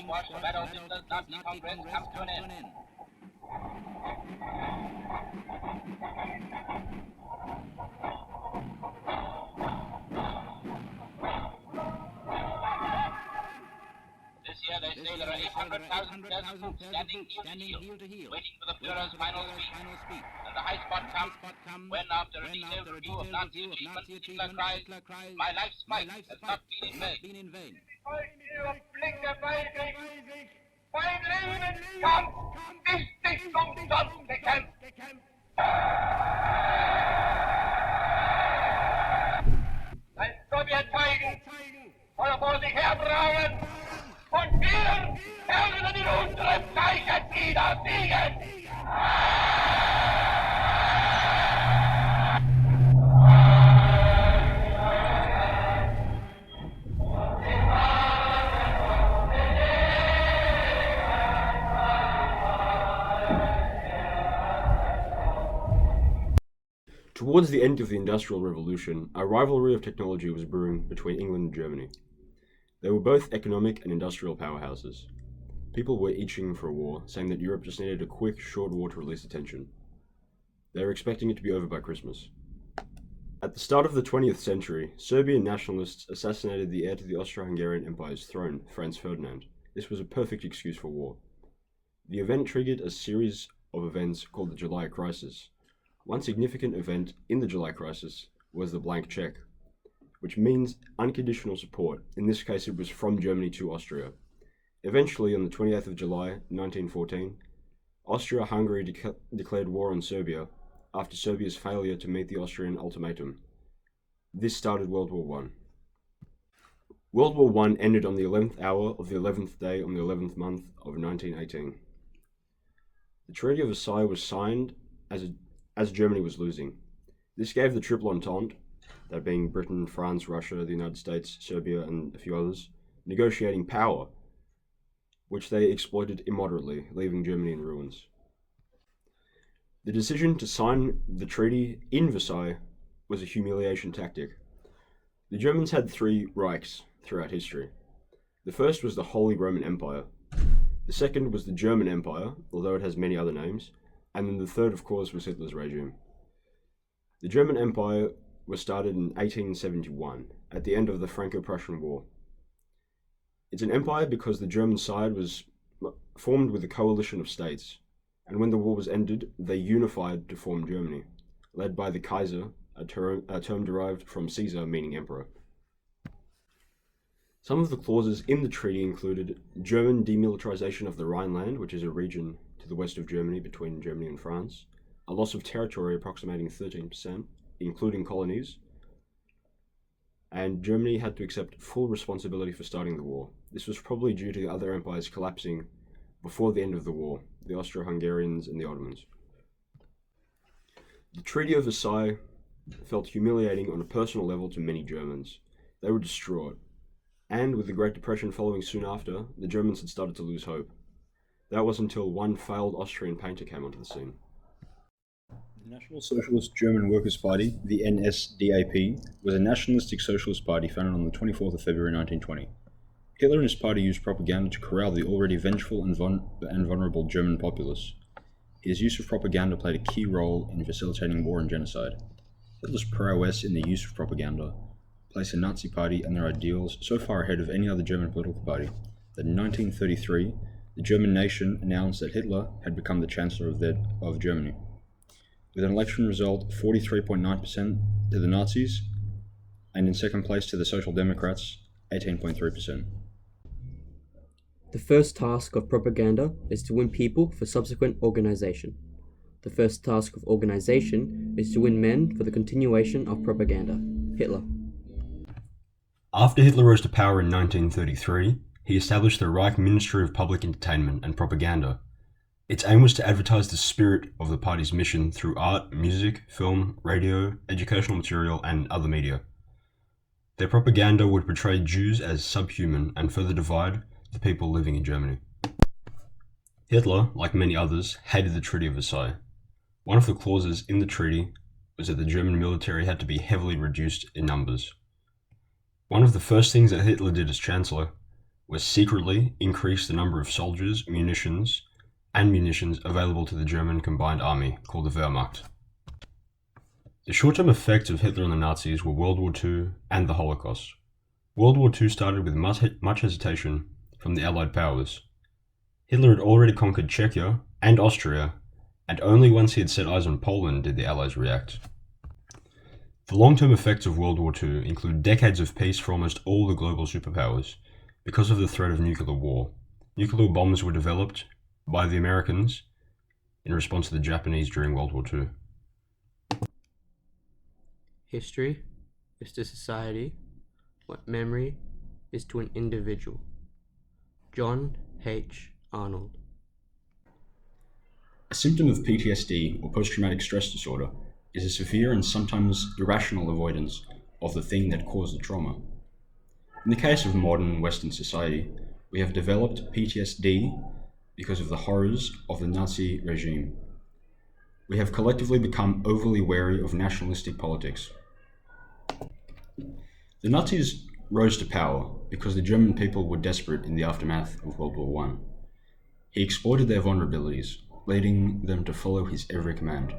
squash of Adolf Hitler's Nazi Congress comes to an end. This year they say there are 800,000 German troops standing heel to heel, waiting for the Führer's final speech. And the high spot comes when, after a detailed review of Nazi achievements, Hitler cries, "My life's fight has not been in vain." Mein Lebenskampf ist nicht umsonst gekämpft. Ein Sowjetzeichen soll vor sich hertragen und wir werden in unserem Zeichen wieder siegen. Towards the end of the Industrial Revolution, a rivalry of technology was brewing between England and Germany. They were both economic and industrial powerhouses. People were itching for a war, saying that Europe just needed a quick, short war to release the tension. They were expecting it to be over by Christmas. At the start of the 20th century, Serbian nationalists assassinated the heir to the Austro-Hungarian Empire's throne, Franz Ferdinand. This was a perfect excuse for war. The event triggered a series of events called the July Crisis. One significant event in the July Crisis was the blank check, which means unconditional support. In this case, it was from Germany to Austria. Eventually, on the 28th of July, 1914, Austria-Hungary declared war on Serbia after Serbia's failure to meet the Austrian ultimatum. This started World War I. World War I ended on the 11th hour of the 11th day on the 11th month of 1918. The Treaty of Versailles was signed as Germany was losing. This gave the Triple Entente, that being Britain, France, Russia, the United States, Serbia, and a few others, negotiating power, which they exploited immoderately, leaving Germany in ruins. The decision to sign the treaty in Versailles was a humiliation tactic. The Germans had three Reichs throughout history. The first was the Holy Roman Empire. The second was the German Empire, although it has many other names. And then the third, of course, was Hitler's regime. The German Empire was started in 1871, at the end of the Franco-Prussian War. It's an empire because the German side was formed with a coalition of states, and when the war was ended, they unified to form Germany, led by the Kaiser, a term derived from Caesar, meaning emperor. Some of the clauses in the treaty included German demilitarization of the Rhineland, which is a region to the west of Germany between Germany and France, a loss of territory approximating 13%, including colonies, and Germany had to accept full responsibility for starting the war. This was probably due to the other empires collapsing before the end of the war, the Austro-Hungarians and the Ottomans. The Treaty of Versailles felt humiliating on a personal level to many Germans. They were distraught, and with the Great Depression following soon after, the Germans had started to lose hope. That was until one failed Austrian painter came onto the scene. The National Socialist German Workers' Party, the NSDAP, was a nationalistic socialist party founded on the 24th of February 1920. Hitler and his party used propaganda to corral the already vengeful and vulnerable German populace. His use of propaganda played a key role in facilitating war and genocide. Hitler's prowess in the use of propaganda placed the Nazi Party and their ideals so far ahead of any other German political party that in 1933, the German nation announced that Hitler had become the Chancellor of Germany. With an election result 43.9% to the Nazis, and in second place to the Social Democrats, 18.3%. The first task of propaganda is to win people for subsequent organization. The first task of organization is to win men for the continuation of propaganda. Hitler. After Hitler rose to power in 1933, he established the Reich Ministry of Public Entertainment and Propaganda. Its aim was to advertise the spirit of the party's mission through art, music, film, radio, educational material, and other media. Their propaganda would portray Jews as subhuman and further divide the people living in Germany. Hitler, like many others, hated the Treaty of Versailles. One of the clauses in the treaty was that the German military had to be heavily reduced in numbers. One of the first things that Hitler did as Chancellor was secretly increase the number of soldiers, munitions available to the German Combined Army, called the Wehrmacht. The short-term effects of Hitler and the Nazis were World War II and the Holocaust. World War II started with much hesitation from the Allied powers. Hitler had already conquered Czechia and Austria, and only once he had set eyes on Poland did the Allies react. The long-term effects of World War II include decades of peace for almost all the global superpowers because of the threat of nuclear war. Nuclear bombs were developed by the Americans in response to the Japanese during World War II. History is to society what memory is to an individual. John H. Arnold. A symptom of PTSD, or post-traumatic stress disorder, is a severe and sometimes irrational avoidance of the thing that caused the trauma. In the case of modern Western society, we have developed PTSD because of the horrors of the Nazi regime. We have collectively become overly wary of nationalistic politics. The Nazis rose to power because the German people were desperate in the aftermath of World War I. He exploited their vulnerabilities, leading them to follow his every command.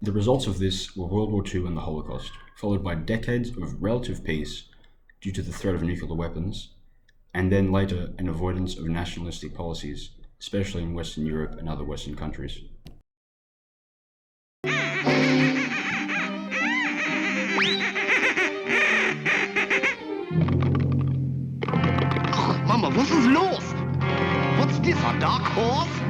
The results of this were World War II and the Holocaust, followed by decades of relative peace due to the threat of nuclear weapons, and then later an avoidance of nationalistic policies, especially in Western Europe and other Western countries. Mama, was ist los? What's this, a dark horse?